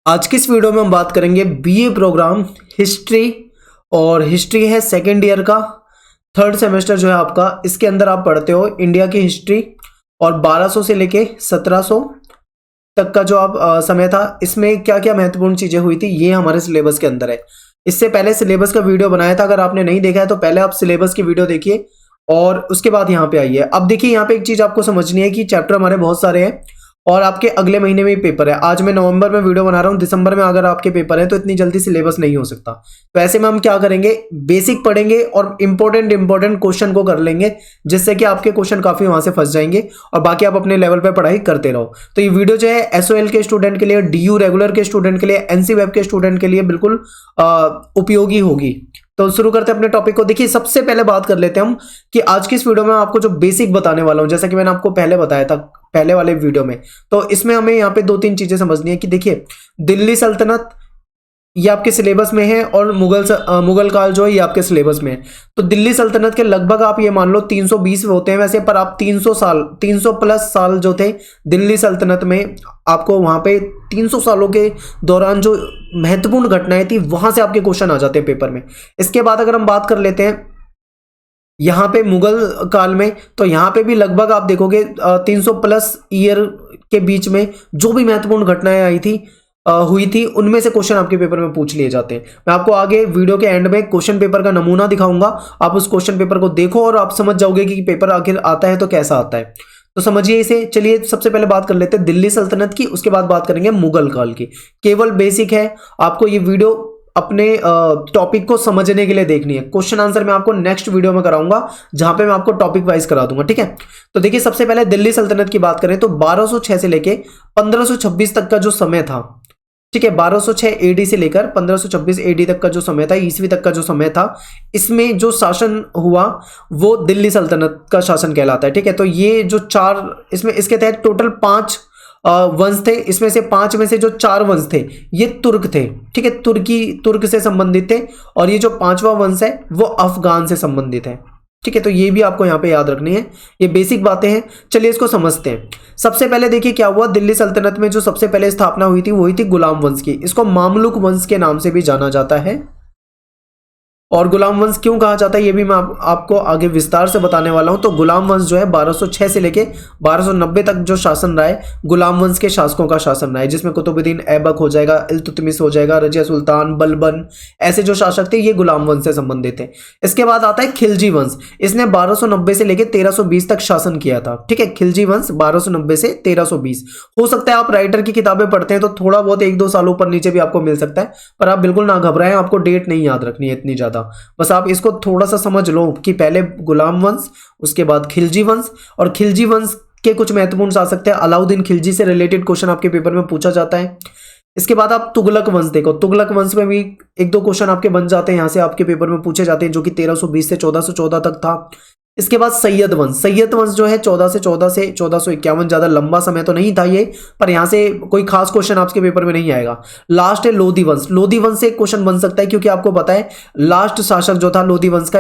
आज की इस वीडियो में हम बात करेंगे बीए प्रोग्राम हिस्ट्री। और हिस्ट्री है सेकेंड ईयर का थर्ड सेमेस्टर जो है आपका। इसके अंदर आप पढ़ते हो इंडिया की हिस्ट्री और 1200 से लेके 1700 तक का जो आप समय था, इसमें क्या क्या महत्वपूर्ण चीजें हुई थी ये हमारे सिलेबस के अंदर है। इससे पहले सिलेबस का वीडियो बनाया था, अगर आपने नहीं देखा है तो पहले आप सिलेबस की वीडियो देखिए और उसके बाद यहाँ पे आइए। अब देखिए यहाँ पे एक चीज आपको समझनी है कि चैप्टर हमारे बहुत सारे हैं और आपके अगले महीने में ही पेपर है। आज मैं नवंबर में वीडियो बना रहा हूँ, दिसंबर में अगर आपके पेपर है तो इतनी जल्दी सिलेबस नहीं हो सकता। तो ऐसे में हम क्या करेंगे, बेसिक पढ़ेंगे और इंपॉर्टेंट क्वेश्चन को कर लेंगे, जिससे कि आपके क्वेश्चन काफी वहां से फंस जाएंगे और बाकी आप अपने लेवल पे पढ़ाई करते रहो। तो ये वीडियो जो है एसओएल के स्टूडेंट के लिए, डीयू रेगुलर के स्टूडेंट के लिए, एनसी वेब के स्टूडेंट के लिए बिल्कुल उपयोगी होगी। तो शुरू करते हैं अपने टॉपिक को। देखिए सबसे पहले बात कर लेते हैं हम कि आज की इस वीडियो में आपको जो बेसिक बताने वाला हूं, जैसा कि मैंने आपको पहले बताया था पहले वाले वीडियो में, तो इसमें हमें यहाँ पे दो तीन चीजें समझनी है कि देखिए दिल्ली सल्तनत ये आपके सिलेबस में है और मुगल काल जो है ये आपके सिलेबस में है। तो दिल्ली सल्तनत के लगभग आप ये मान लो 320 होते हैं वैसे, पर आप 300 प्लस साल जो थे दिल्ली सल्तनत में, आपको वहां पे 300 सालों के दौरान जो महत्वपूर्ण घटनाएं थी वहां से आपके क्वेश्चन आ जाते हैं पेपर में। इसके बाद अगर हम बात कर लेते हैं यहाँ पे मुगल काल में, तो यहाँ पे भी लगभग आप देखोगे 300 प्लस ईयर के बीच में जो भी महत्वपूर्ण घटनाएं आई थी हुई थी, उनमें से क्वेश्चन आपके पेपर में पूछ लिए जाते हैं। मैं आपको आगे वीडियो के एंड में क्वेश्चन पेपर का नमूना दिखाऊंगा, आप उस क्वेश्चन पेपर को देखो और आप समझ जाओगे कि पेपर आखिर आता है तो कैसा आता है। तो समझिए इसे। चलिए सबसे पहले बात कर लेते हैं दिल्ली सल्तनत की, उसके बाद बात करेंगे मुगल काल की। केवल बेसिक है, आपको ये वीडियो अपने टॉपिक को समझने के लिए देखनी है। क्वेश्चन आंसर मैं आपको नेक्स्ट वीडियो में कराऊंगा, जहां पे मैं आपको टॉपिक वाइज करा दूंगा, ठीक है। तो देखिए सबसे पहले दिल्ली सल्तनत की बात करें तो 1206 से लेके 1526 तक का जो समय था, ठीक है, 1206 एडी से लेकर 1526 एडी तक का जो समय था, ईस्वी तक का जो समय था, इसमें जो शासन हुआ वो दिल्ली सल्तनत का शासन कहलाता है, ठीक है। तो ये जो चार, इसमें इसके तहत टोटल 5 वंश थे, इसमें से 5 में से जो 4 वंश थे ये तुर्क थे, ठीक है, तुर्क से संबंधित थे, और ये जो 5वां वंश है वो अफगान से संबंधित है, ठीक है। तो ये भी आपको यहाँ पे याद रखनी है, ये बेसिक बातें हैं। चलिए इसको समझते हैं। सबसे पहले देखिए क्या हुआ, दिल्ली सल्तनत में जो सबसे पहले स्थापना हुई थी वो हुई थी गुलाम वंश की। इसको मामलुक वंश के नाम से भी जाना जाता है। और गुलाम वंश क्यों कहा जाता है ये भी मैं आपको आगे विस्तार से बताने वाला हूं। तो गुलाम वंश जो है 1206 से लेके 1290 तक जो शासन रहा है, गुलाम वंश के शासकों का शासन रहा है, जिसमें कुतुबुद्दीन ऐबक हो जाएगा, इल्तुतमिश हो जाएगा, रजिया सुल्तान, बलबन, ऐसे जो शासक थे ये गुलाम वंश से संबंधित थे। इसके बाद आता है खिलजी वंश, इसने 1290 से लेके 1320 तक शासन किया था, ठीक है। खिलजी वंश 1290 से 1320। हो सकता है आप राइटर की किताबें पढ़ते हैं तो थोड़ा बहुत 1-2 साल ऊपर नीचे भी आपको मिल सकता है, पर आप बिल्कुल ना घबराएं, आपको डेट नहीं याद रखनी है इतनी ज्यादा। बस आप इसको थोड़ा सा समझ लो कि पहले गुलाम वंश, उसके बाद खिलजी वंश, और खिलजी वंश के कुछ महत्वपूर्ण शासक थे। अलाउद्दीन खिलजी से रिलेटेड क्वेश्चन आपके पेपर में पूछा जाता है। इसके बाद आप तुगलक वंश देखो, तुगलक वंश में भी 1-2 क्वेश्चन आपके बन जाते हैं, यहां से आपके पेपर में पूछे जाते हैं, जो कि 1320 से 1414 तक था। इसके बाद सैयद वंश, सैयद वंश जो है 14 से 1451, ज्यादा लंबा समय तो नहीं था ये, पर यहां से कोई खास क्वेश्चन आपके पेपर में नहीं आएगा। लास्ट है लोधी वंश, लोधी वंश से क्वेश्चन बन सकता है, क्योंकि आपको पता है लास्ट शासक जो था लोधी वंश का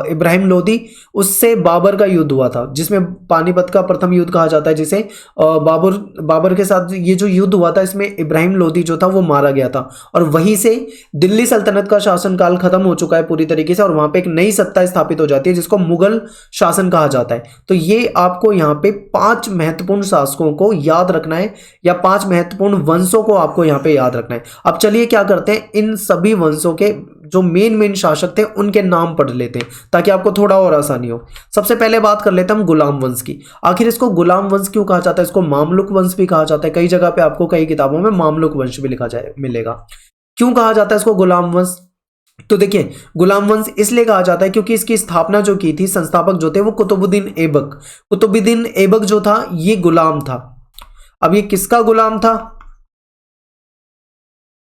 इब्राहिम लोधी, उससे बाबर का युद्ध हुआ था, जिसमें पानीपत का प्रथम युद्ध कहा जाता है, जिसे बाबर के साथ ये जो युद्ध हुआ था, इसमें इब्राहिम लोधी जो था वो मारा गया था, और वहीं से दिल्ली सल्तनत का शासनकाल खत्म हो चुका है पूरी तरीके से, और वहां पे एक नई सत्ता स्थापित हो जाती है जिसको मुगल शासन कहा जाता है। तो ये आपको यहाँ पे 5 महत्वपूर्ण शासकों को याद रखना है, या 5 महत्वपूर्ण वंशों को आपको यहाँ पे याद रखना है। अब चलिए क्या करते हैं, इन सभी वंशों के जो मेन शासक थे उनके नाम पढ़ लेते हैं, ताकि आपको थोड़ा और आसानी हो। सबसे पहले बात कर लेते हैं हम गुलाम वंश की। आखिर इसको गुलाम वंश क्यों कहा जाता है, इसको मामलुक वंश भी कहा जाता है, कई जगह पे आपको कई किताबों में मामलुक वंश भी लिखा जाए मिलेगा। क्यों कहा जाता है इसको गुलाम वंश, तो देखिए गुलाम वंश इसलिए कहा जाता है क्योंकि इसकी स्थापना जो की थी, संस्थापक जो थे वो कुतुबुद्दीन ऐबक जो था ये गुलाम था। अब ये किसका गुलाम था,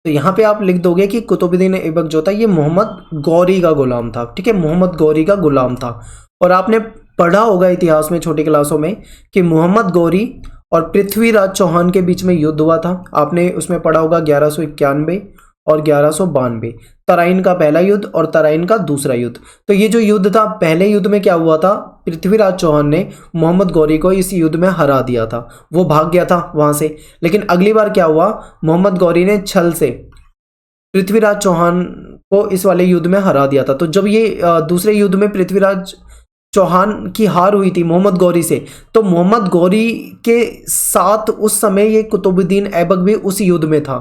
तो यहां पे आप लिख दोगे कि कुतुबुद्दीन ऐबक जो था ये मोहम्मद गौरी का गुलाम था, ठीक है, मोहम्मद गौरी का गुलाम था। और आपने पढ़ा होगा इतिहास में छोटी क्लासों में कि मोहम्मद गौरी और पृथ्वीराज चौहान के बीच में युद्ध हुआ था, आपने उसमें पढ़ा होगा 1191 और 1192, तराइन का पहला युद्ध और तराइन का दूसरा युद्ध। तो ये जो युद्ध था, पहले युद्ध में क्या हुआ था, पृथ्वीराज चौहान ने मोहम्मद गौरी को इस युद्ध में हरा दिया था, वो भाग गया था वहां से। लेकिन अगली बार क्या हुआ, मोहम्मद गौरी ने छल से पृथ्वीराज चौहान को इस वाले युद्ध में हरा दिया था। तो जब ये दूसरे युद्ध में पृथ्वीराज चौहान की हार हुई थी मोहम्मद गौरी से, तो मोहम्मद गौरी के साथ उस समय ये कुतुबुद्दीन ऐबक भी उस युद्ध में था।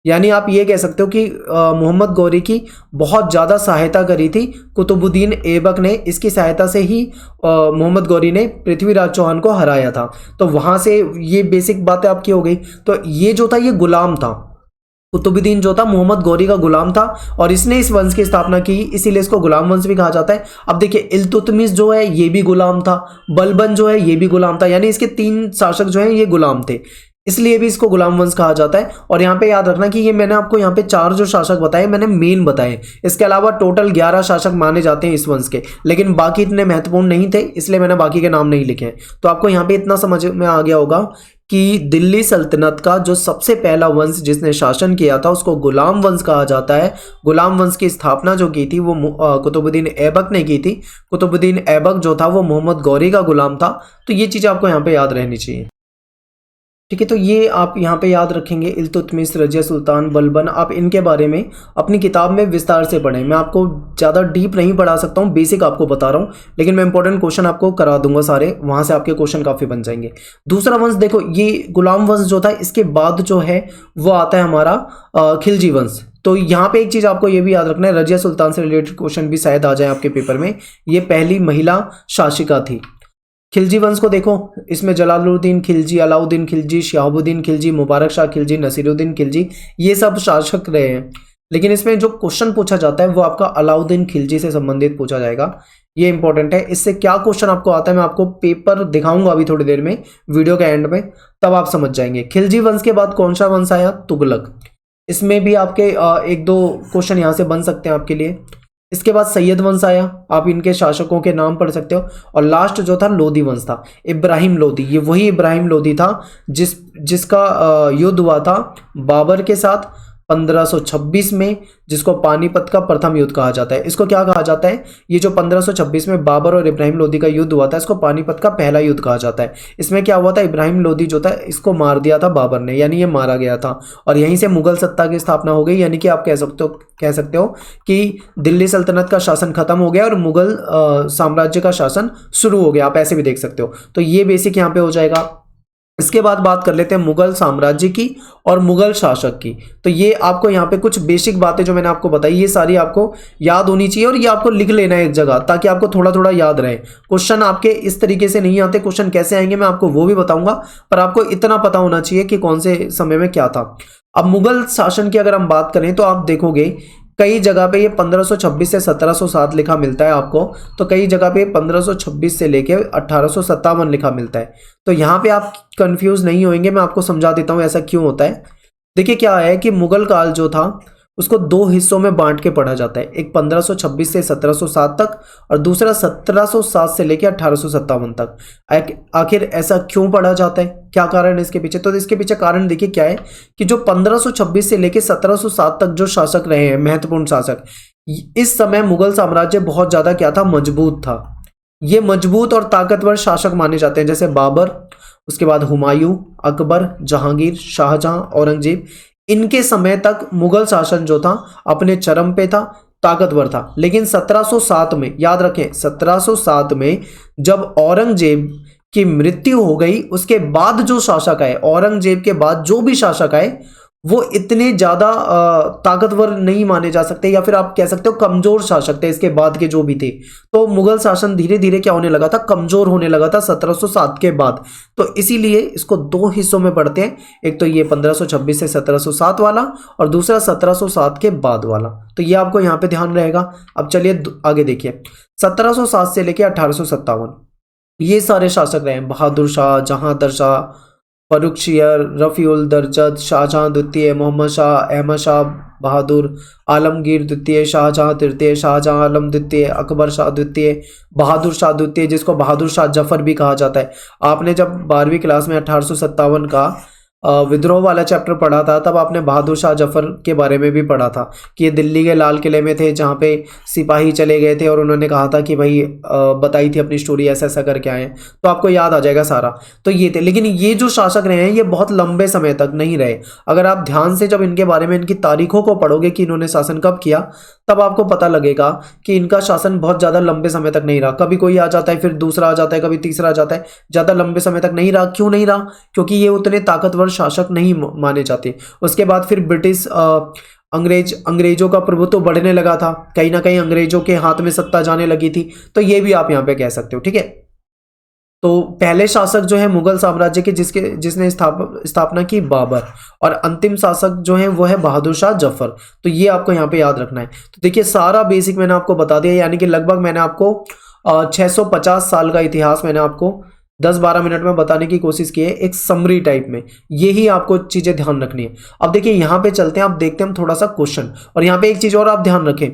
यानी आप ये कह सकते हो कि मोहम्मद गौरी की बहुत ज़्यादा सहायता करी थी कुतुबुद्दीन ऐबक ने। इसकी सहायता से ही मोहम्मद गौरी ने पृथ्वीराज चौहान को हराया था। तो वहाँ से ये बेसिक बातें आपकी हो गई। तो ये जो था ये गुलाम था, कुतुबुद्दीन जो था मोहम्मद गौरी का गुलाम था और इसने इस वंश की स्थापना की, इसीलिए इसको गुलाम वंश भी कहा जाता है। अब देखिए इल्तुतमिश जो है ये भी गुलाम था, बलबन जो है ये भी गुलाम था, यानी इसके 3 शासक जो हैं ये गुलाम थे, इसलिए भी इसको गुलाम वंश कहा जाता है। और यहाँ पे याद रखना कि ये मैंने आपको यहाँ पे 4 जो शासक बताए मैंने मेन बताए, इसके अलावा टोटल 11 शासक माने जाते हैं इस वंश के, लेकिन बाकी इतने महत्वपूर्ण नहीं थे, इसलिए मैंने बाकी के नाम नहीं लिखे हैं। तो आपको यहाँ पे इतना समझ में आ गया होगा कि दिल्ली सल्तनत का जो सबसे पहला वंश जिसने शासन किया था उसको गुलाम वंश कहा जाता है। गुलाम वंश की स्थापना जो की थी वो कुतुबुद्दीन ऐबक ने की थी। कुतुबुद्दीन ऐबक जो था वो मोहम्मद गौरी का गुलाम था। तो ये चीज़ आपको यहाँ पे याद रहनी चाहिए, ठीक है। तो ये आप यहाँ पे याद रखेंगे, इल्तुतमिश, रजिया सुल्तान, बलबन, आप इनके बारे में अपनी किताब में विस्तार से पढ़ें। मैं आपको ज़्यादा डीप नहीं पढ़ा सकता हूँ, बेसिक आपको बता रहा हूँ, लेकिन मैं इंपॉर्टेंट क्वेश्चन आपको करा दूंगा सारे, वहाँ से आपके क्वेश्चन काफ़ी बन जाएंगे। दूसरा वंश देखो, ये गुलाम वंश जो था, इसके बाद जो है वो आता है हमारा खिलजी वंश। तो यहाँ पे एक चीज़ आपको ये भी याद रखना है, रजिया सुल्तान से रिलेटेड क्वेश्चन भी शायद आ जाए आपके पेपर में। ये पहली महिला शासिका थी। खिलजी वंश को देखो, इसमें जलालुद्दीन खिलजी, अलाउद्दीन खिलजी, शहाबुद्दीन खिलजी, मुबारक शाह खिलजी, नसीरुद्दीन खिलजी, ये सब शासक रहे हैं। लेकिन इसमें जो क्वेश्चन पूछा जाता है वो आपका अलाउद्दीन खिलजी से संबंधित पूछा जाएगा, ये इंपॉर्टेंट है। इससे क्या क्वेश्चन आपको आता है मैं आपको पेपर दिखाऊंगा अभी थोड़ी देर में, वीडियो के एंड में, तब आप समझ जाएंगे। खिलजी वंश के बाद कौन सा वंश आया, तुगलक। इसमें भी आपके 1-2 क्वेश्चन यहाँ से बन सकते हैं आपके लिए। इसके बाद सैयद वंश आया, आप इनके शासकों के नाम पढ़ सकते हो। और लास्ट जो था लोधी वंश था, इब्राहिम लोधी। ये वही इब्राहिम लोधी था जिसका युद्ध हुआ था बाबर के साथ 1526 में, जिसको पानीपत का प्रथम युद्ध कहा जाता है। इसको क्या कहा जाता है, ये जो 1526 में बाबर और इब्राहिम लोधी का युद्ध हुआ था, इसको पानीपत का पहला युद्ध कहा जाता है। इसमें क्या हुआ था, इब्राहिम लोधी जो था इसको मार दिया था बाबर ने, यानी ये मारा गया था, और यहीं से मुगल सत्ता की स्थापना हो गई। यानी कि आप कह सकते हो कि दिल्ली सल्तनत का शासन खत्म हो गया और मुगल साम्राज्य का शासन शुरू हो गया, आप ऐसे भी देख सकते हो। तो ये बेसिक यहाँ पे हो जाएगा। इसके बाद बात कर लेते हैं मुगल साम्राज्य की और मुगल शासक की। तो ये आपको यहाँ पे कुछ बेसिक बातें जो मैंने आपको बताई, ये सारी आपको याद होनी चाहिए और ये आपको लिख लेना है एक जगह, ताकि आपको थोड़ा थोड़ा याद रहे। क्वेश्चन आपके इस तरीके से नहीं आते, क्वेश्चन कैसे आएंगे मैं आपको वो भी बताऊंगा, पर आपको इतना पता होना चाहिए कि कौन से समय में क्या था। अब मुगल शासन की अगर हम बात करें तो आप देखोगे कई जगह पे ये 1526 से 1707 लिखा मिलता है आपको, तो कई जगह पे 1526 से लेके 1857 लिखा मिलता है। तो यहाँ पे आप कंफ्यूज नहीं होंगे, मैं आपको समझा देता हूँ ऐसा क्यों होता है। देखिए क्या है कि मुगल काल जो था उसको 2 हिस्सों में बांट के पढ़ा जाता है, एक 1526 से 1707 तक और दूसरा 1707 से लेकर 1857 तक। आखिर ऐसा क्यों पढ़ा जाता है, क्या कारण है इसके पीछे? तो इसके पीछे कारण देखिए क्या है कि जो 1526 से लेकर 1707 तक जो शासक रहे हैं, महत्वपूर्ण शासक, इस समय मुगल साम्राज्य बहुत ज्यादा क्या था, मजबूत था। ये मजबूत और ताकतवर शासक माने जाते हैं, जैसे बाबर, उसके बाद हुमायूं, अकबर, जहांगीर, शाहजहां, औरंगजेब। इनके समय तक मुगल शासन जो था अपने चरम पे था, ताकतवर था। लेकिन 1707 में, याद रखें 1707 में जब औरंगजेब की मृत्यु हो गई, उसके बाद जो शासक आए, औरंगजेब के बाद जो भी शासक आए, वो इतने ज्यादा ताकतवर नहीं माने जा सकते, या फिर आप कह सकते हो कमजोर शासक थे इसके बाद के जो भी थे। तो मुगल शासन धीरे धीरे क्या होने लगा था, कमजोर होने लगा था 1707 के बाद। तो इसीलिए इसको 2 हिस्सों में पढ़ते हैं, एक तो ये 1526 से 1707 वाला और दूसरा 1707 के बाद वाला। तो ये आपको यहाँ पे ध्यान रहेगा। अब चलिए आगे देखिए, 1707 से लेकर 1857 ये सारे शासक रहे हैं, बहादुर शाह, जहांदर शाह, फर्रुखशियर, रफ़ीउल दरजद, शाहजहां द्वितीय, मोहम्मद शाह, अहमद शाह बहादुर, आलमगीर द्वितीय, शाहजहां तृतीय, शाहजहां आलम द्वितीय, अकबर शाह द्वितीय, बहादुर शाह द्वितीय, जिसको बहादुर शाह जफर भी कहा जाता है। आपने जब 12वीं क्लास में 1857 का विद्रोह वाला चैप्टर पढ़ा था तब आपने बहादुर शाह जफर के बारे में भी पढ़ा था कि ये दिल्ली के लाल किले में थे जहाँ पे सिपाही चले गए थे और उन्होंने कहा था कि भाई बताई थी अपनी स्टोरी ऐसा ऐसा करके आए हैं, तो आपको याद आ जाएगा सारा। तो ये थे, लेकिन ये जो शासक रहे हैं ये बहुत लंबे समय तक नहीं रहे। अगर आप ध्यान से जब इनके बारे में इनकी तारीखों को पढ़ोगे कि इन्होंने शासन कब किया, तब आपको पता लगेगा कि इनका शासन बहुत ज़्यादा लंबे समय तक नहीं रहा। कभी कोई आ जाता है, फिर दूसरा आ जाता है, कभी तीसरा आ जाता है, ज़्यादा लंबे समय तक नहीं रहा। क्यों नहीं रहा? क्योंकि ये उतने ताकतवर शासक नहीं माने जाते। उसके बाद फिर ब्रिटिश अंग्रेजों का प्रभुत्व बढ़ने लगा था, कहीं ना कहीं अंग्रेजों के हाथ में सत्ता जाने लगी थी, तो ये भी आप यहाँ पे कह सकते हो। ठीक है, तो पहले शासक जो है मुगल साम्राज्य के जिसने स्थापना की बाबर, और अंतिम शासक जो है वो है बहादुर शाह जफर। तो ये आपको यहाँ पे याद रखना है। तो देखिए सारा बेसिक मैंने आपको बता दिया, यानी कि लगभग मैंने आपको 650 साल का इतिहास मैंने आपको 10-12 मिनट में बताने की कोशिश की है, एक समरी टाइप में। यही आपको चीजें ध्यान रखनी है। अब देखिए यहाँ पे चलते हैं, आप देखते हैं हम थोड़ा सा क्वेश्चन। और यहाँ पे एक चीज और आप ध्यान रखें,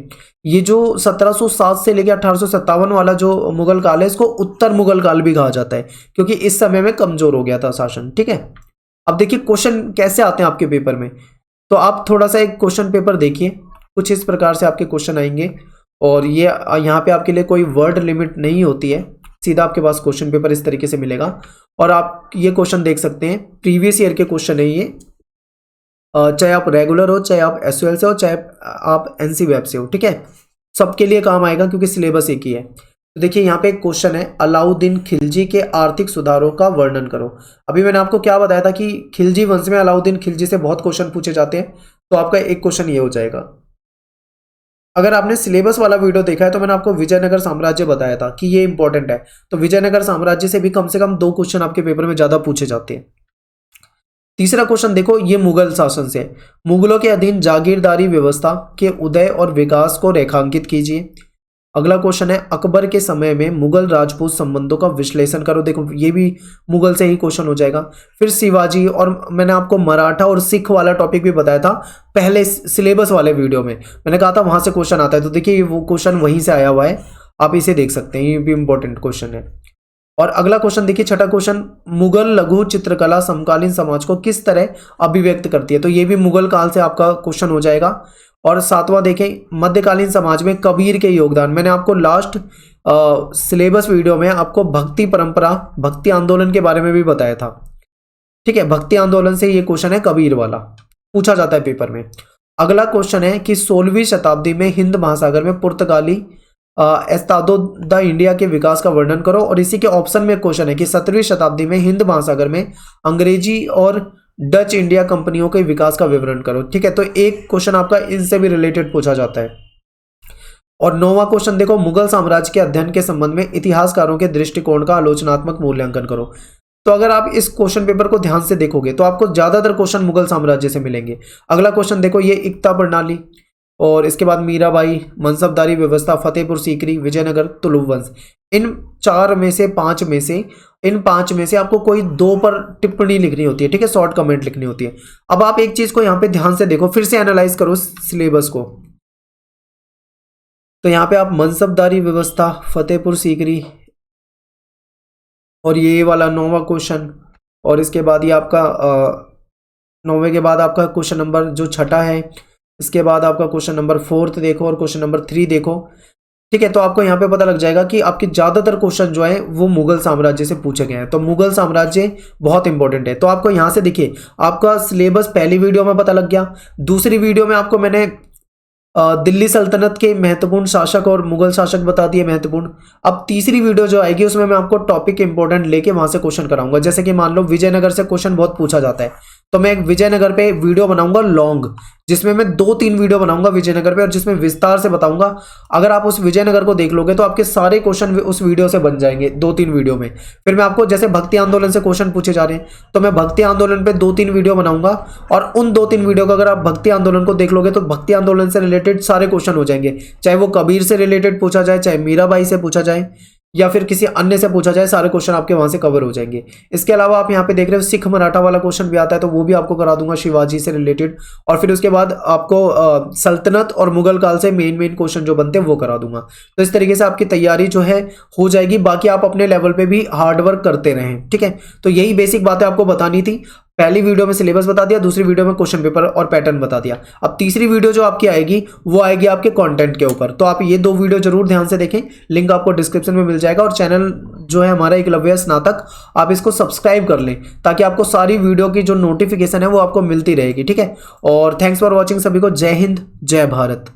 ये जो 1707 से लेकर 1857 वाला जो मुगल काल है, इसको उत्तर मुगल काल भी कहा जाता है, क्योंकि इस समय में कमजोर हो गया था शासन। ठीक है, अब देखिए क्वेश्चन कैसे आते हैं आपके पेपर में। तो आप थोड़ा सा एक क्वेश्चन पेपर देखिए, कुछ इस प्रकार से आपके क्वेश्चन आएंगे। और ये यहाँ पे आपके लिए कोई वर्ड लिमिट नहीं होती है, सीधा आपके पास क्वेश्चन पेपर इस तरीके से मिलेगा। और आप ये क्वेश्चन देख सकते हैं, प्रीवियस ईयर के क्वेश्चन है ये, चाहे आप रेगुलर हो, चाहे आप एसयूएल से हो, चाहे आप एनसी वेब से हो। ठीक है, सबके लिए काम आएगा क्योंकि सिलेबस एक ही है। तो देखिए यहाँ पे एक क्वेश्चन है, अलाउद्दीन खिलजी के आर्थिक सुधारों का वर्णन करो। अभी मैंने आपको क्या बताया था कि खिलजी वंश में अलाउद्दीन खिलजी से बहुत क्वेश्चन पूछे जाते हैं, तो आपका एक क्वेश्चन ये हो जाएगा। अगर आपने सिलेबस वाला वीडियो देखा है तो मैंने आपको विजयनगर साम्राज्य बताया था कि ये इंपॉर्टेंट है, तो विजयनगर साम्राज्य से भी कम से कम 2 क्वेश्चन आपके पेपर में ज्यादा पूछे जाते हैं। तीसरा क्वेश्चन देखो, ये मुगल शासन से, मुगलों के अधीन जागीरदारी व्यवस्था के उदय और विकास को रेखांकित कीजिए। अगला क्वेश्चन है, अकबर के समय में मुगल राजपूत संबंधों का विश्लेषण करो। देखो ये भी मुगल से ही क्वेश्चन हो जाएगा। फिर शिवाजी, और मैंने आपको मराठा और सिख वाला टॉपिक भी बताया था पहले सिलेबस वाले वीडियो में, मैंने कहा था वहां से क्वेश्चन आता है। तो देखिए वो क्वेश्चन वहीं से आया हुआ है, आप इसे देख सकते हैं, ये भी इंपॉर्टेंट क्वेश्चन है। और अगला क्वेश्चन देखिए, छठा क्वेश्चन, मुगल लघु चित्रकला समकालीन समाज को किस तरह अभिव्यक्त करती है। तो ये भी मुगल काल से आपका क्वेश्चन हो जाएगा। और 7वां देखें, मध्यकालीन समाज में कबीर के योगदान। मैंने आपको लास्ट सिलेबस वीडियो में आपको भक्ति परंपरा, भक्ति आंदोलन के बारे में भी बताया था। ठीक है, भक्ति आंदोलन से ये क्वेश्चन है कबीर वाला, पूछा जाता है पेपर में। अगला क्वेश्चन है कि 16वीं शताब्दी में हिंद महासागर में पुर्तगाली एस्तादो द इंडिया के विकास का वर्णन करो। और इसी के ऑप्शन में क्वेश्चन है कि 17वीं शताब्दी में हिंद महासागर में अंग्रेजी और डच इंडिया कंपनियों के विकास का विवरण करो। ठीक है, तो एक क्वेश्चन आपका इनसे भी रिलेटेड पूछा जाता है। और 9वां क्वेश्चन देखो, मुगल साम्राज्य के अध्ययन के संबंध में इतिहासकारों के दृष्टिकोण का आलोचनात्मक मूल्यांकन करो। तो अगर आप इस क्वेश्चन पेपर को ध्यान से देखोगे तो आपको ज्यादातर क्वेश्चन मुगल साम्राज्य से मिलेंगे। अगला क्वेश्चन देखो, ये एकता प्रणाली, और इसके बाद मीराबाई, मनसबदारी व्यवस्था, फतेहपुर सीकरी, विजयनगर, तुलुव वंश। इन 4 में से 5 में से, इन 5 में से आपको कोई 2 पर टिप्पणी लिखनी होती है। ठीक है, शॉर्ट कमेंट लिखनी होती है। अब आप एक चीज को यहाँ पे ध्यान से देखो, फिर से एनालाइज करो सिलेबस को। तो यहाँ पे आप मनसबदारी व्यवस्था, फतेहपुर सीकरी, और ये वाला 9वां क्वेश्चन, और इसके बाद ये आपका 9वें के बाद आपका क्वेश्चन नंबर जो 6 है, इसके बाद आपका क्वेश्चन नंबर 4 देखो, और क्वेश्चन नंबर 3 देखो। ठीक है, तो आपको यहाँ पे पता लग जाएगा कि आपके ज्यादातर क्वेश्चन जो है वो मुगल साम्राज्य से पूछे गए हैं। तो मुगल साम्राज्य बहुत इंपॉर्टेंट है। तो आपको यहाँ से देखिए, आपका सिलेबस पहली वीडियो में पता लग गया। दूसरी वीडियो में आपको मैंने दिल्ली सल्तनत के महत्वपूर्ण शासक और मुगल शासक बता दिए महत्वपूर्ण। अब तीसरी वीडियो जो आएगी उसमें मैं आपको टॉपिक इंपॉर्टेंट लेके वहां से क्वेश्चन कराऊंगा। जैसे कि मान लो विजयनगर से क्वेश्चन बहुत पूछा जाता है, तो मैं एक विजयनगर पे वीडियो बनाऊंगा लॉन्ग, जिसमें मैं 2-3 वीडियो बनाऊंगा विजयनगर पे, और जिसमें विस्तार से बताऊंगा। अगर आप उस विजयनगर को देख लोगे तो आपके सारे क्वेश्चन उस वीडियो से बन जाएंगे 2-3 वीडियो में। फिर मैं आपको, जैसे भक्ति आंदोलन से क्वेश्चन पूछे जा रहे हैं, तो मैं भक्ति आंदोलन पे 2-3 वीडियो बनाऊंगा, और उन 2-3 वीडियो को अगर आप भक्ति आंदोलन को देख लोगे तो भक्ति आंदोलन से रिलेटेड सारे क्वेश्चन हो जाएंगे। चाहे वो कबीर से रिलेटेड पूछा जाए, चाहे मीराबाई से पूछा जाए, या फिर किसी अन्य से पूछा जाए, सारे क्वेश्चन आपके वहां से कवर हो जाएंगे। इसके अलावा आप यहाँ पे देख रहे हो सिख मराठा वाला क्वेश्चन भी आता है, तो वो भी आपको करा दूंगा शिवाजी से रिलेटेड। और फिर उसके बाद आपको सल्तनत और मुगल काल से मेन क्वेश्चन जो बनते हैं वो करा दूंगा। तो इस तरीके से आपकी तैयारी जो है हो जाएगी। बाकी आप अपने लेवल पे भी हार्डवर्क करते रहें। ठीक है, तो यही बेसिक बातें आपको बतानी थी। पहली वीडियो में सिलेबस बता दिया, दूसरी वीडियो में क्वेश्चन पेपर और पैटर्न बता दिया। अब तीसरी वीडियो जो आपकी आएगी वो आएगी आपके कंटेंट के ऊपर। तो आप ये 2 वीडियो जरूर ध्यान से देखें, लिंक आपको डिस्क्रिप्शन में मिल जाएगा। और चैनल जो है हमारा एकलव्य स्नातक, आप इसको सब्सक्राइब कर लें ताकि आपको सारी वीडियो की जो नोटिफिकेशन है वो आपको मिलती रहेगी, ठीक है। और थैंक्स फॉर वॉचिंग सभी को। जय हिंद, जय भारत।